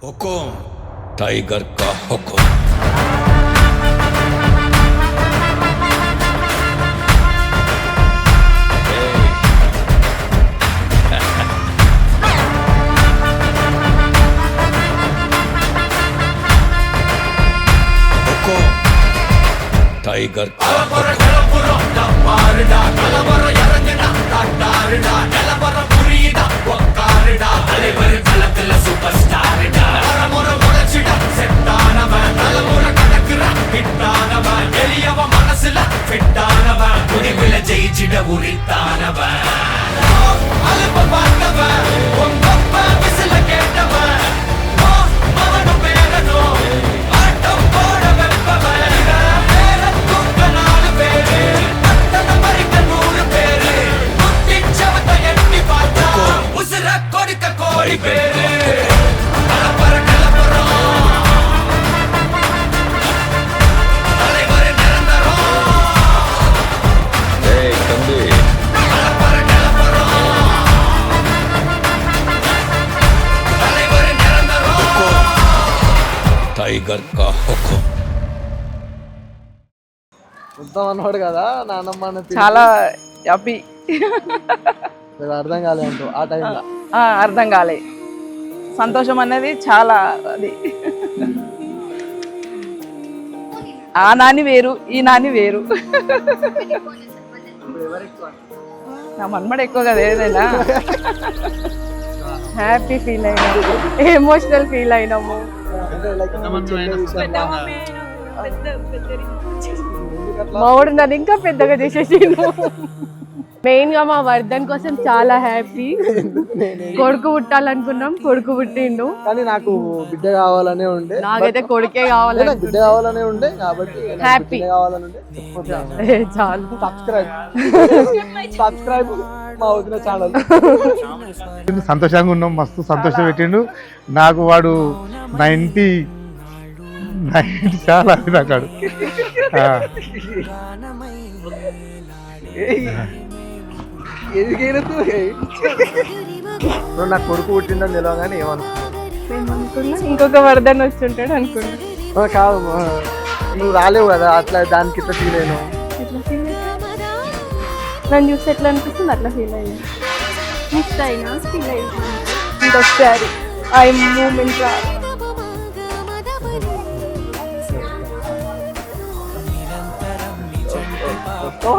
हुकुम tiger का हुकुम। हुकुम tiger का tiger का हुकुम। మొత్తం అన్నాడు కదా నాన్నమ్మ చాలా హ్యాపీ. అర్థం కాలే అంటూ ఆ టైంలో అర్థం కాలే. సంతోషం అనేది చాలా అది. ఆ నాని వేరు, ఈ నాని వేరు. నా మన్మడ ఎక్కువ కదా ఏదైనా. హ్యాపీ ఫీల్ అయినాము, ఎమోషనల్ ఫీల్ అయినాము. మావాడు నన్ను ఇంకా పెద్దగా చేసేసి. మెయిన్ గా మా వర్ధన్ కోసం చాలా హ్యాపీ. కొడుకు పుట్టాలనుకున్నాం, కొడుకు పుట్టిండు. కానీ నాకు బిడ్డ కావాలనే ఉండే. నాకైతే కొడుకే కావాలి, బిడ్డ కావాలనే ఉండే కాబట్టి హ్యాపీ కావాలని ఉండే. చాలు. సబ్స్క్రైబ్ మా వదిన ఛానల్. సంతోషంగా ఉన్నాం, మస్తు సంతోషం పెట్టిండు నాకు. వాడు 90 చాలా నాకాడు. నాకు కొడుకు పుట్టిందని తెలియదు కానీ ఏమనుకున్నా ఇంకొక వర్ధన్ వచ్చుంటాడు అనుకున్నా. కాదు, నువ్వు రాలేవు కదా అట్లా, దానికి ఇట్లా ఫీల్ అయినావు. నన్ను చూస్తే ఎట్లా అనిపిస్తుంది అట్లా ఫీల్ అయ్యాను. మిస్ అయినా ఫీల్ అయ్యాను. ఇంకొకసారి ఐ మూమెంట్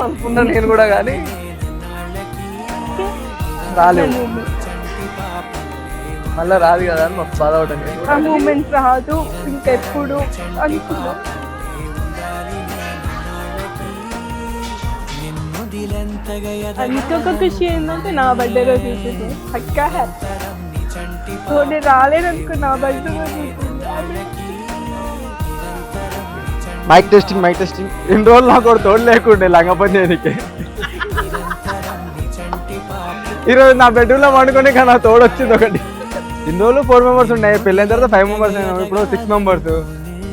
అనుకున్నా నేను కూడా, కానీ రాలేదు. మళ్ళీ రాదు కదా అని మాకు బాధపడ్డాను. ఆ మూమెంట్ రాదు ఇంకెప్పుడు అనుకున్నా. ఇంకొక ఖుషి ఏంటంటే నా బర్త్డే రోజు చూసింది అక్క నేను రాలేదనుకో, నా బర్త్డే రోజు మైక్ టెస్టింగ్ ఇన్ని రోజులు నాకు కూడా తోడు లేకుండే లంగపని చేయడానికి. ఈరోజు నా బెడ్రూమ్లో వండుకొని కానీ నా తోడు వచ్చింది ఒకటి. ఇన్ని రోజులు 4 మెంబర్స్ ఉన్నాయి, పెళ్ళైన తర్వాత 5 మెంబర్స్ అయినా, ఇప్పుడు 6 మెంబర్స్.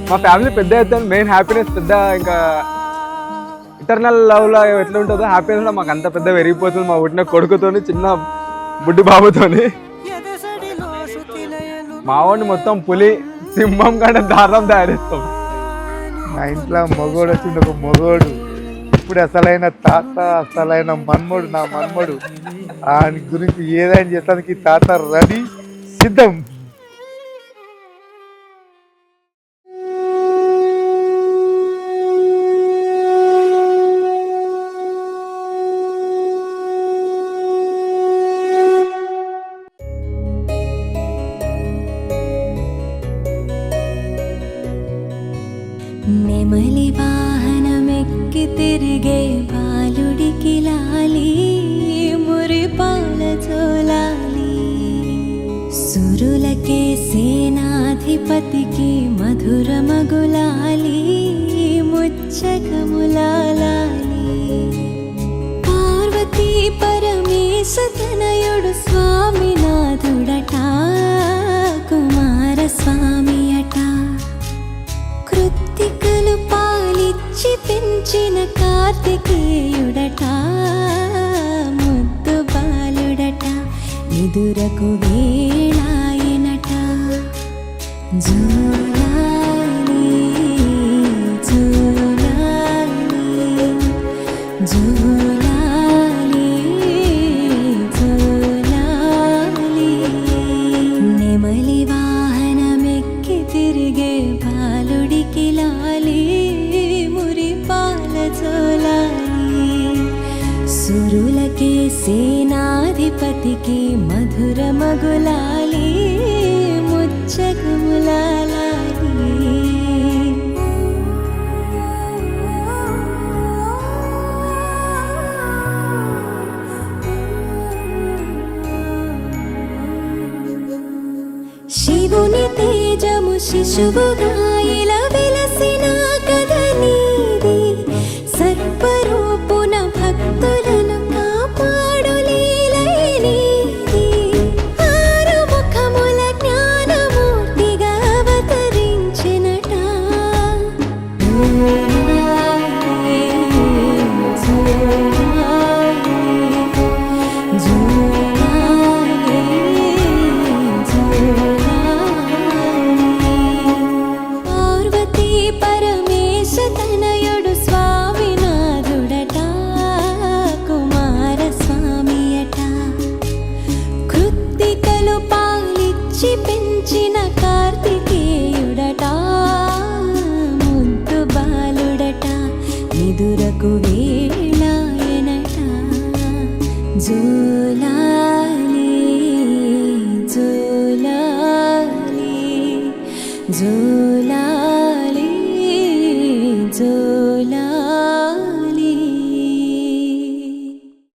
మా ఫ్యామిలీ పెద్ద అవుతుంది. మెయిన్ హ్యాపీనెస్ పెద్ద, ఇంకా ఇంటర్నల్ లవ్లో ఎట్లా ఉంటుందో హ్యాపీనెస్ మాకు అంత పెద్ద పెరిగిపోతుంది. మా పుట్టిన కొడుకుతోని, చిన్న బుడ్డి బాబుతోని. మా వాడిని మొత్తం పులి సింహం కంటే దారుణం తయారేస్తాం. మా ఇంట్లో మగోడు వచ్చిండు, ఒక మగోడు. ఇప్పుడు అసలైన తాత, అసలైన మన్మడు, నా మన్మడు. ఆయన గురించి ఏదైనా చేస్తానికి తాత రెడీ, సిద్ధం. నెమలి వాహనమెక్కి తిరిగే బాలుడికి లాలి, మురిపాల జోలాలి. సురులకే సేనాధిపతికి మధుర మగులాలి, ముచ్చకములాలి. పార్వతీ పరమేశ తనయుడు స్వామినాథుడట, కుమార స్వామి అట. కృత్తికలు పాలిచ్చి పెంచిన కార్తికేయుడట, ముద్దు బాలుడట. ఎదురకు వేళాయనట. జోలాలి జోలాలి జోలాలి జోలాలి నెమలి వాహనమెక్కి తిరిగే బాలుడికి లాలి మురిపాల జోలాలి సురులకే సేనాధిపతికి మధుర మగులాలి ముచ్చకములాలి శివుని తేజము శిశువుగా ఇలా వెలసిన కదనీది సర్వరూపున భక్తులను కాపాడు లీలైనీది ఆరు ముఖముల జ్ఞానమూర్తిగా అవతరించినట జోలాలి జోలాలి పార్వతీ పరమేశ తనయుడు స్వామినాథుడట కుమార స్వామియట కృత్తికలు పాలిచ్చి పెంచిన కార్తికేయుడట ముద్దు బాలుడట నిదురకు వేళాయనట జోలాలి జోలాలి జోలాలి